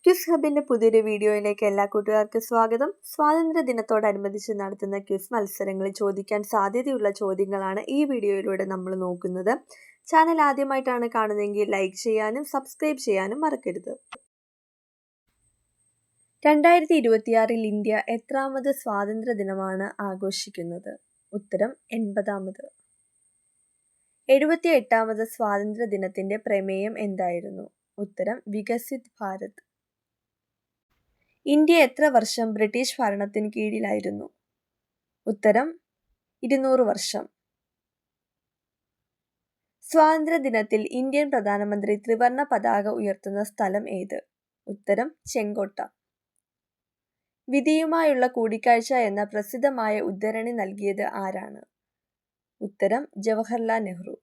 Quiz ഹബിന്റെ പുതിയൊരു വീഡിയോയിലേക്ക് എല്ലാ കൂട്ടുകാർക്കും സ്വാഗതം. സ്വാതന്ത്ര്യ ദിനത്തോടനുബന്ധിച്ച് നടത്തുന്ന ക്വിസ് മത്സരങ്ങളിൽ ചോദിക്കാൻ സാധ്യതയുള്ള ചോദ്യങ്ങളാണ് ഈ വീഡിയോയിലൂടെ നമ്മൾ നോക്കുന്നത്. ചാനൽ ആദ്യമായിട്ടാണ് കാണുന്നതെങ്കിൽ ലൈക്ക് ചെയ്യാനും സബ്സ്ക്രൈബ് ചെയ്യാനും മറക്കരുത്. 2026 ഇന്ത്യ എത്രാമത് സ്വാതന്ത്ര്യ ദിനമാണ് ആഘോഷിക്കുന്നത്? ഉത്തരം 80ാമത്. 78ാമത് സ്വാതന്ത്ര്യ ദിനത്തിന്റെ പ്രമേയം എന്തായിരുന്നു? ഉത്തരം വികസിത് ഭാരത്. ഇന്ത്യ എത്ര വർഷം ബ്രിട്ടീഷ് ഭരണത്തിന് കീഴിലായിരുന്നു? ഉത്തരം 200 വർഷം. സ്വാതന്ത്ര്യ ദിനത്തിൽ ഇന്ത്യൻ പ്രധാനമന്ത്രി ത്രിവർണ പതാക ഉയർത്തുന്ന സ്ഥലം ഏത്? ഉത്തരം ചെങ്കോട്ട. വിധിയുമായുള്ള കൂടിക്കാഴ്ച എന്ന പ്രസിദ്ധമായ ഉദ്ധരണി നൽകിയത് ആരാണ്? ഉത്തരം ജവഹർലാൽ നെഹ്റു.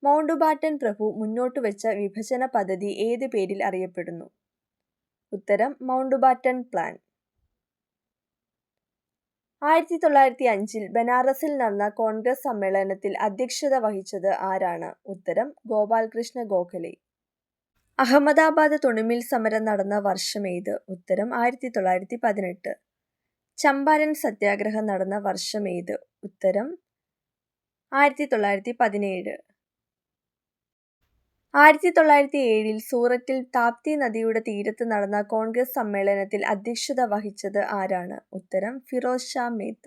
മൗണ്ട് ബാറ്റൻ പ്രഭു മുന്നോട്ട് വെച്ച വിഭജന പദ്ധതി ഏത് പേരിൽ അറിയപ്പെടുന്നു? ഉത്തരം മൗണ്ട് ബാറ്റൻ പ്ലാൻ. 1905 ബനാറസിൽ നടന്ന കോൺഗ്രസ് സമ്മേളനത്തിൽ അധ്യക്ഷത വഹിച്ചത് ആരാണ്? ഉത്തരം ഗോപാൽകൃഷ്ണ ഗോഖലെ. അഹമ്മദാബാദ് തുണിമിൽ സമരം നടന്ന വർഷം ഏത്? ഉത്തരം 1918. ചമ്പാരൻ സത്യാഗ്രഹം നടന്ന വർഷം ഏത്? ഉത്തരം 1917. 1907 സൂററ്റിൽ താപ്തി നദിയുടെ തീരത്ത് നടന്ന കോൺഗ്രസ് സമ്മേളനത്തിൽ അധ്യക്ഷത വഹിച്ചത് ആരാണ്? ഉത്തരം ഫിറോസ് ഷാ മേത്ത.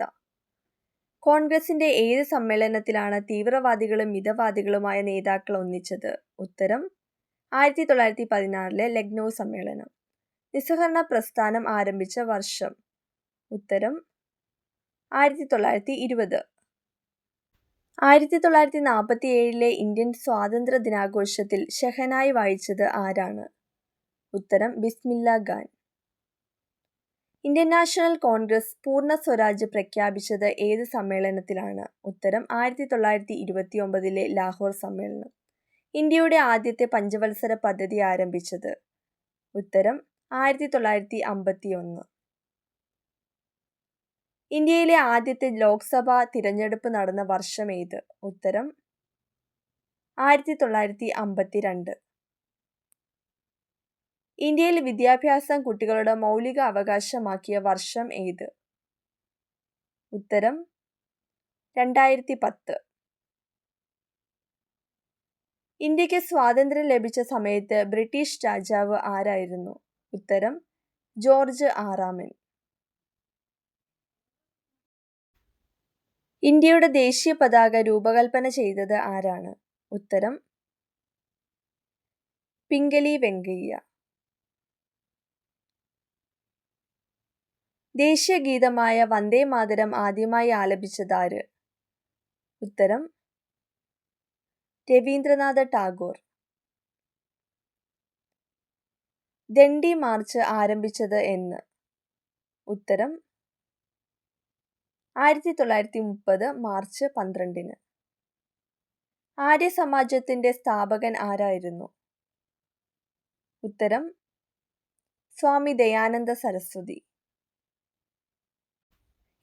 കോൺഗ്രസിന്റെ ഏത് സമ്മേളനത്തിലാണ് തീവ്രവാദികളും മിതവാദികളുമായ നേതാക്കൾ ഒന്നിച്ചത്? ഉത്തരം 1916 ലക്നൗ സമ്മേളനം. നിസ്സഹകരണ പ്രസ്ഥാനം ആരംഭിച്ച വർഷം? ഉത്തരം 1920. 1947 ഇന്ത്യൻ സ്വാതന്ത്ര്യ ദിനാഘോഷത്തിൽ ഷെഹനായി വായിച്ചത് ആരാണ്? ഉത്തരം ബിസ്മില്ല ഖാൻ. ഇന്ത്യൻ നാഷണൽ കോൺഗ്രസ് പൂർണ്ണ സ്വരാജ് പ്രഖ്യാപിച്ചത് ഏത് സമ്മേളനത്തിലാണ്? ഉത്തരം 1929 ലാഹോർ സമ്മേളനം. ഇന്ത്യയുടെ ആദ്യത്തെ പഞ്ചവത്സര പദ്ധതി ആരംഭിച്ചത്? ഉത്തരം 1951. ഇന്ത്യയിലെ ആദ്യത്തെ ലോക്സഭാ തിരഞ്ഞെടുപ്പ് നടന്ന വർഷം ഏത്? ഉത്തരം 1952. ഇന്ത്യയിൽ വിദ്യാഭ്യാസം കുട്ടികളുടെ മൗലിക അവകാശമാക്കിയ വർഷം ഏത്? ഉത്തരം 2010. ഇന്ത്യക്ക് സ്വാതന്ത്ര്യം ലഭിച്ച സമയത്ത് ബ്രിട്ടീഷ് രാജാവ് ആരായിരുന്നു? ഉത്തരം ജോർജ് ആറാമൻ. ഇന്ത്യയുടെ ദേശീയ പതാക രൂപകൽപ്പന ചെയ്തത് ആരാണ്? ഉത്തരം പിംഗലി വെങ്കയ്യ. ദേശീയ ഗീതമായ വന്ദേ മാതരം ആദ്യമായി ആലപിച്ചതാര്? ഉത്തരം രവീന്ദ്രനാഥ ടാഗോർ. ദണ്ഡി മാർച്ച് ആരംഭിച്ചത് എന്ന്? ഉത്തരം 1930 മാർച്ച് 12. ആര്യ സമാജത്തിന്റെ സ്ഥാപകൻ ആരായിരുന്നു? ഉത്തരം സ്വാമി ദയാനന്ദ സരസ്വതി.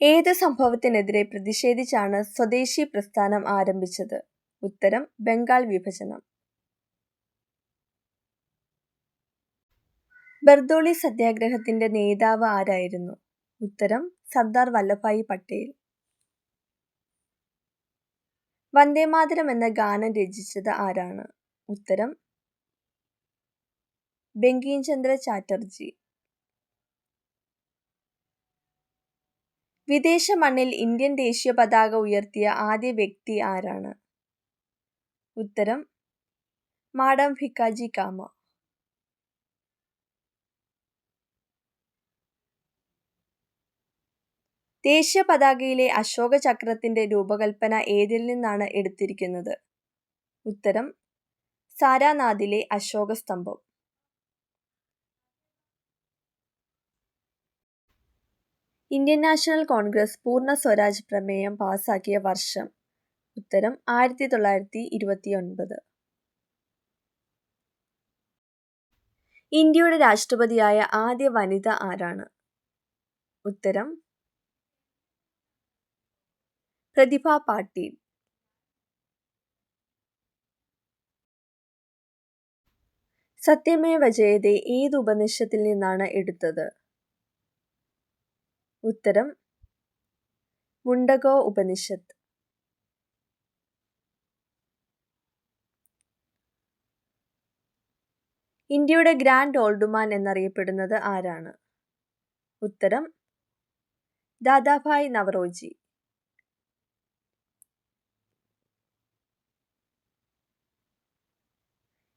ഏത് സംഭവത്തിനെതിരെ പ്രതിഷേധിച്ചാണ് സ്വദേശി പ്രസ്ഥാനം ആരംഭിച്ചത്? ഉത്തരം ബംഗാൾ വിഭജനം. ബർദോളി സത്യാഗ്രഹത്തിന്റെ നേതാവ് ആരായിരുന്നു? ഉത്തരം സർദാർ വല്ലഭായി പട്ടേൽ. വന്ദേമാതരം എന്ന ഗാനം രചിച്ചത് ആരാണ്? ഉത്തരം ബങ്കിം ചന്ദ്ര ചാറ്റർജി. വിദേശ മണ്ണിൽ ഇന്ത്യൻ ദേശീയ പതാക ഉയർത്തിയ ആദ്യ വ്യക്തി ആരാണ്? ഉത്തരം മാഡം ഭിക്കാജി കാമ. ദേശീയ പതാകയിലെ അശോക ചക്രത്തിന്റെ രൂപകൽപ്പന ഏതിൽ നിന്നാണ് എടുത്തിരിക്കുന്നത്? ഉത്തരം സാരാനാഥിലെ അശോക സ്തംഭം. ഇന്ത്യൻ നാഷണൽ കോൺഗ്രസ് പൂർണ്ണ സ്വരാജ് പ്രമേയം പാസാക്കിയ വർഷം? ഉത്തരം 1929. ഇന്ത്യയുടെ രാഷ്ട്രപതിയായ ആദ്യ വനിത ആരാണ്? ഉത്തരം പ്രതിഭ പാട്ടീൽ. സത്യമേവ ജയതേ ഏത് ഉപനിഷത്തിൽ നിന്നാണ് എടുത്തത്? ഉത്തരം മുണ്ടകോ ഉപനിഷത്ത്. ഇന്ത്യയുടെ ഗ്രാൻഡ് ഓൾഡ്മാൻ എന്നറിയപ്പെടുന്നത് ആരാണ്? ഉത്തരം ദാദാഭായ് നവറോജി.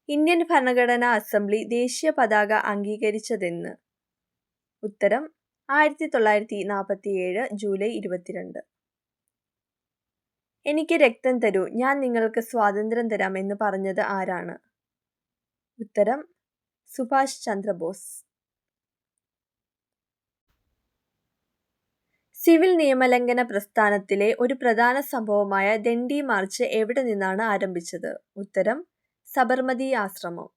ഇന്ത്യൻ ഭരണഘടനാ അസംബ്ലി ദേശീയ പതാക അംഗീകരിച്ചതെന്ന്? ഉത്തരം 1947 ജൂലൈ 22. എനിക്ക് രക്തം തരൂ, ഞാൻ നിങ്ങൾക്ക് സ്വാതന്ത്ര്യം തരാം എന്ന് പറഞ്ഞത് ആരാണ്? ഉത്തരം സുഭാഷ് ചന്ദ്രബോസ്. സിവിൽ നിയമലംഘന പ്രസ്ഥാനത്തിലെ ഒരു പ്രധാന സംഭവമായ ദണ്ഡി മാർച്ച് എവിടെ നിന്നാണ് ആരംഭിച്ചത്? ഉത്തരം സബർമതി ആശ്രമം.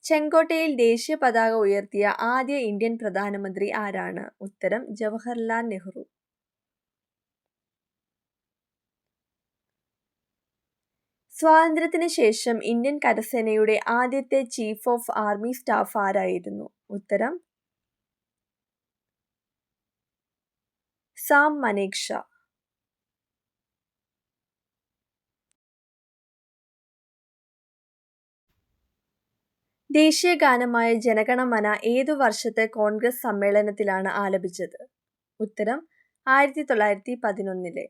ചെങ്കോട്ടയിൽ ദേശീയ പതാക ഉയർത്തിയ ആദ്യ ഇന്ത്യൻ പ്രധാനമന്ത്രി ആരാണ്? ഉത്തരം ജവഹർലാൽ നെഹ്റു. സ്വാതന്ത്ര്യത്തിന് ശേഷം ഇന്ത്യൻ കരസേനയുടെ ആദ്യത്തെ ചീഫ് ഓഫ് ആർമി സ്റ്റാഫ് ആരായിരുന്നു? ഉത്തരം സാം മനേക്ഷാ. ദേശീയ ഗാനമായ ജനഗണമന ഏതു വർഷത്തെ കോൺഗ്രസ് സമ്മേളനത്തിലാണ് ആലപിച്ചത്? ഉത്തരം 1911.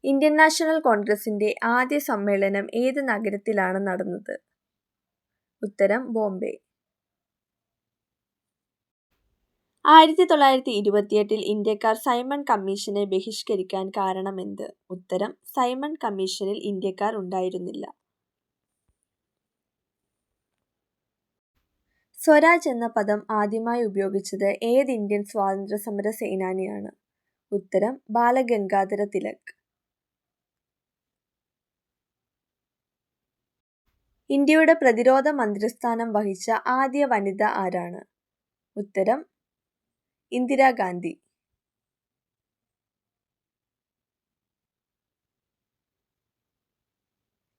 ഇന്ത്യൻ നാഷണൽ കോൺഗ്രസിന്റെ ആദ്യ സമ്മേളനം ഏത് നഗരത്തിലാണ് നടന്നത്? ഉത്തരം ബോംബെ. 1928 ഇന്ത്യക്കാർ സൈമൺ കമ്മീഷനെ ബഹിഷ്കരിക്കാൻ കാരണമെന്ത്? ഉത്തരം സൈമൺ കമ്മീഷനിൽ ഇന്ത്യക്കാർ ഉണ്ടായിരുന്നില്ല. സ്വരാജ് എന്ന പദം ആദ്യമായി ഉപയോഗിച്ചത് ഏത് ഇന്ത്യൻ സ്വാതന്ത്ര്യ സമര സേനാനിയാണ്? ഉത്തരം ബാലഗംഗാധര തിലക്. ഇന്ത്യയുടെ പ്രതിരോധ മന്ത്രിസ്ഥാനം വഹിച്ച ആദ്യ വനിത ആരാണ്? ഉത്തരം ഇന്ദിരാഗാന്ധി.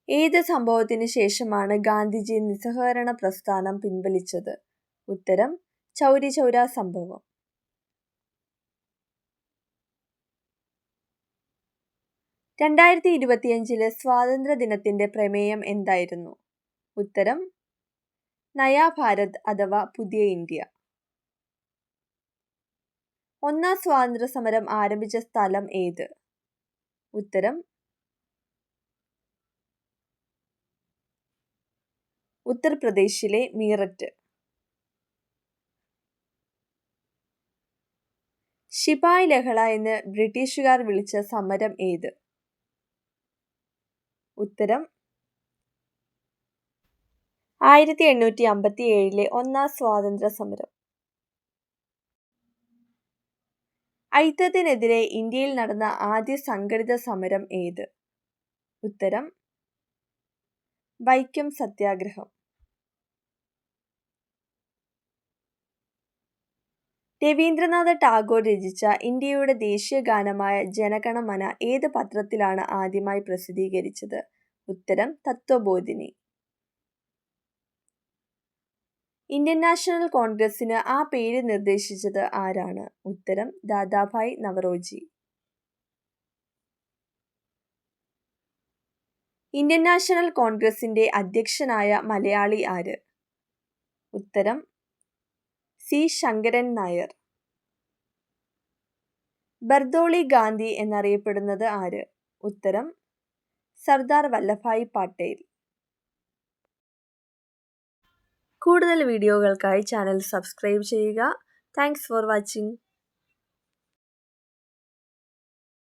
ഏത് സംഭവത്തിന് ശേഷമാണ് ഗാന്ധിജി നിസ്സഹകരണ പ്രസ്ഥാനം പിൻവലിച്ചത്? ഉത്തരം ചൗരി ചൗര സംഭവം. രണ്ടായിരത്തി 2025 സ്വാതന്ത്ര്യ ദിനത്തിന്റെ പ്രമേയം എന്തായിരുന്നു? ഉത്തരം നയാ ഭാരത് അഥവാ പുതിയ ഇന്ത്യ. ഒന്നാം സ്വാതന്ത്ര്യ സമരം ആരംഭിച്ച സ്ഥലം ഏത്? ഉത്തരം ഉത്തർപ്രദേശിലെ മീററ്റ്. ശിപായി ലഹള എന്ന് ബ്രിട്ടീഷുകാർ വിളിച്ച സമരം ഏത്? ഉത്തരം 1857 ഒന്നാം സ്വാതന്ത്ര്യ സമരം. ഐത്തത്തിനെതിരെ ഇന്ത്യയിൽ നടന്ന ആദ്യ സംഘടിത സമരം ഏത്? ഉത്തരം വൈക്കം സത്യാഗ്രഹം. രവീന്ദ്രനാഥ ടാഗോർ രചിച്ച ഇന്ത്യയുടെ ദേശീയ ഗാനമായ ജനഗണമന ഏത് പത്രത്തിലാണ് ആദ്യമായി പ്രസിദ്ധീകരിച്ചത്? ഉത്തരം തത്വബോധിനി. ഇന്ത്യൻ നാഷണൽ കോൺഗ്രസിന് ആ പേര് നിർദ്ദേശിച്ചത് ആരാണ്? ഉത്തരം ദാദാഭായ് നവറോജി. ഇന്ത്യൻ നാഷണൽ കോൺഗ്രസിന്റെ അധ്യക്ഷനായ മലയാളി ആര്? ഉത്തരം സി ശങ്കരൻ നായർ. ബർദോളി ഗാന്ധി എന്നറിയപ്പെടുന്നത് ആര്? ഉത്തരം സർദാർ വല്ലഭായ് പട്ടേൽ. കൂടുതൽ വീഡിയോകൾക്കായി ചാനൽ സബ്സ്ക്രൈബ് ചെയ്യുക. Thanks for watching.